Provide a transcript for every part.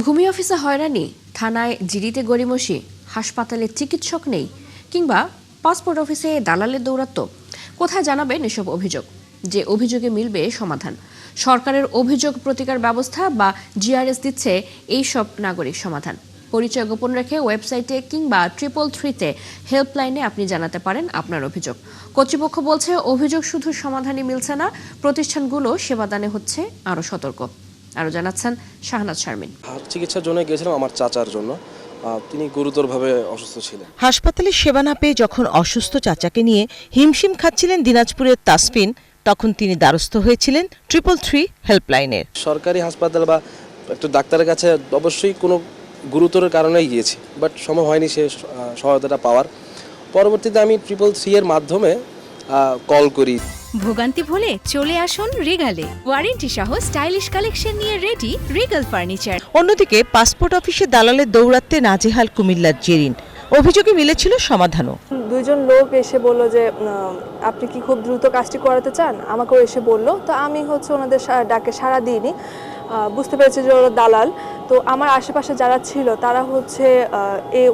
ভূমি অফিসে হয়রানি, থানায় জিডিতে গড়িমসি, হাসপাতালে চিকিৎসক নেই, কিংবা পাসপোর্ট অফিসে দালালের দৌরাত্ম্য। কোথায় জানাবেন এসব অভিযোগ? যে অভিযোগে মিলবে সমাধান। সরকারের অভিযোগ প্রতিকার ব্যবস্থা বা জিআরএস দিচ্ছে এই সব নাগরিক সমাধান। পরিচয় গোপন রেখে ওয়েবসাইটে কিংবা 333-তে হেল্পলাইনে আপনি জানাতে পারেন আপনার অভিযোগ। কর্তৃপক্ষ বলছে, অভিযোগ শুধু সমাধানই মিলছে না, প্রতিষ্ঠানগুলো সেবাদানে হচ্ছে আরও সতর্ক। আরও জানাচ্ছেন শাহনাজ শারমিন। চিকিৎসার জন্য গিয়েছিলাম আমার চাচার জন্য। তিনি গুরুতরভাবে অসুস্থ ছিলেন। হাসপাতালে সেবা না পেয়ে যখন অসুস্থ চাচাকে নিয়ে হিমশিম খাচ্ছিলেন দিনাজপুরের তাসফিন, তখন তিনি দ্বারস্থ হয়েছিলেন 333 হেল্পলাইনের। সরকারি হাসপাতাল বা একটা ডাক্তারের কাছে অবশ্যই কোনো গুরুতর কারণেই গিয়েছি, বাট সম্ভব হয়নি সে সহায়তাটা পাওয়ার। পরবর্তীতে আমি 333 এর মাধ্যমে কল করি। ভোগান্তি ভুলে চলে আসুন রিগালে। ওয়ারেন্টি সহ স্টাইলিশ কালেকশন নিয়ে রেডি রিগাল ফার্নিচার। অন্যদিকে পাসপোর্ট অফিসে দালালের দৌরাত্মে নাজেহাল কুমিল্লার জেরিন। অভিযোগে মিলেছিল সমাধানও। দুইজন লোক এসে বলল যে আপনি কি খুব দ্রুত কাজটি করাতে চান, আমাকেও এসে বলল। তো আমি ওনাদের ডাকে সাড়া দিইনি, বুঝতে পেরেছি যে ওরা দালাল। তো আমার আশেপাশে যারা ছিল তারা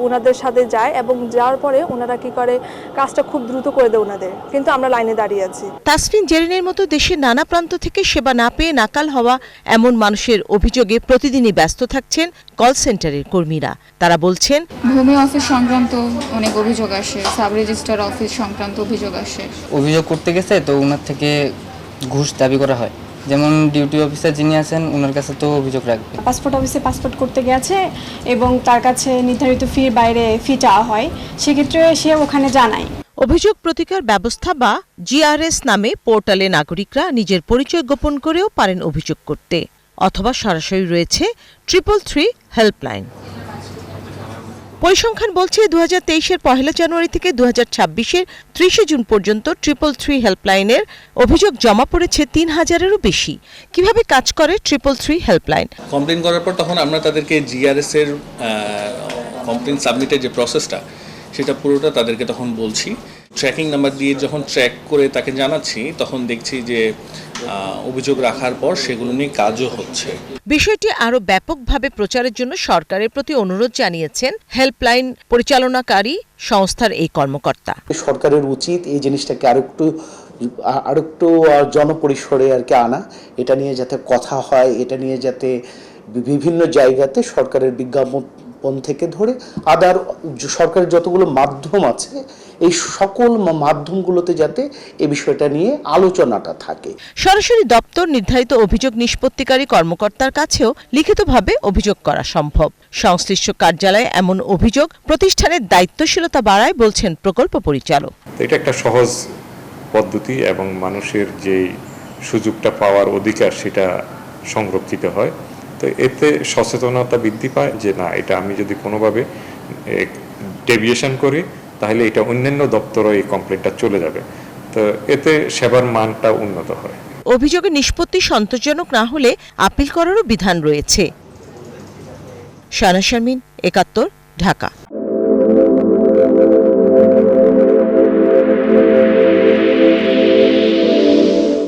ওনাদের সাথে যায় এবং যাওয়ার পরে ওনারা কি করে কাজটা খুব দ্রুত করে দেয় ওনাদের, কিন্তু আমরা লাইনে দাঁড়িয়ে আছি। তাসফিন জেরিনের মতো দেশের নানা প্রান্ত থেকে সেবা না পেয়ে নাকাল হওয়া এমন মানুষের অভিযোগে প্রতিদিনই ব্যস্ত থাকছেন কল সেন্টারের কর্মীরা। তারা বলছেন, ভূমি অফিস সংক্রান্ত অনেক অভিযোগ আসে, সাব রেজিস্ট্রার অফিস সংক্রান্ত অভিযোগ আসে। অভিযোগ করতে গেছে তো ওনার থেকে ঘুষ দাবি করা হয়। যেমন ডিউটি অফিসার যিনি আছেন ওনার কাছে তো অভিযোগ রাখবে। পাসপোর্ট অফিসে পাসপোর্ট করতে গেছে এবং তার কাছে নির্ধারিত ফির বাইরে ফি চাওয়া হয়, সেক্ষেত্রে সে ওখানে জানায়। অভিযোগ প্রতিকার ব্যবস্থা বা জিআরএস নামে পোর্টালে নাগরিকরা নিজের পরিচয় গোপন করেও পারেন অভিযোগ করতে, অথবা সরাসরি রয়েছে 333 হেল্পলাইন। পরিসংখ্যান বলছে 2023-এর 1 জানুয়ারি থেকে 2026-এর 30 জুন পর্যন্ত 333 হেল্পলাইনের অভিযোগ জমা পড়েছে 3000-এরও বেশি। কিভাবে কাজ করে 333 হেল্পলাইন? কমপ্লেন করার পর তখন আমরা তাদেরকে জিআরএস এর কমপ্লেন সাবমিটের যে প্রসেসটা সেটা পুরোটা তাদেরকে তখন বলছি। ট্র্যাকিং নাম্বার দিয়ে যখন ট্র্যাক করে তাকে জানাচ্ছি, তখন দেখছি যে অভিযোগ রাখার পর সেগুলো নিয়ে কাজও হচ্ছে। বিষয়টি আরও ব্যাপকভাবে প্রচারের জন্য সরকারের প্রতি অনুরোধ জানিয়েছেন হেল্পলাইন পরিচালনাকারী সংস্থার এই কর্মকর্তা। সরকারের উচিত এই জিনিসটাকে আরেকটু জনপরিসরে আনা, এটা নিয়ে যাতে কথা হয়, এটা নিয়ে যাতে বিভিন্ন জায়গাতে সরকারের বিজ্ঞাপন থেকে ধরে আদার সরকারের যতগুলো মাধ্যম আছে এই সকল মাধ্যমগুলোতে যাতে এই বিষয়টা নিয়ে আলোচনাটা থাকে। সরাসরি দপ্তর নির্ধারিত অভিযোগ নিষ্পত্তিকারী কর্মকর্তার কাছেও লিখিতভাবে অভিযোগ করা সম্ভব। সংশ্লিষ্ট কার্যালয়ে এমন অভিযোগ প্রতিষ্ঠানের দায়িত্বশীলতা বাড়ায় বলছেন প্রকল্প পরিচালক। এটা একটা সহজ পদ্ধতি এবং মানুষের যে সুযোগটা পাওয়ার অধিকার সেটা সংরক্ষিত হয়। তো এতে সচেতনতা বৃদ্ধি পায় যে না, এটা আমি যদি কোনোভাবে ডেভিয়েশন করি তাহলে এটা অন্যান্য দপ্তরে এই কমপ্লেনটা চলে যাবে। তো এতে সেবার মানটা উন্নত হয়। অভিযোগের নিষ্পত্তি সন্তোষজনক না হলে আপিল করারও বিধান রয়েছে। শাহনাজ শারমিন, 71, ঢাকা।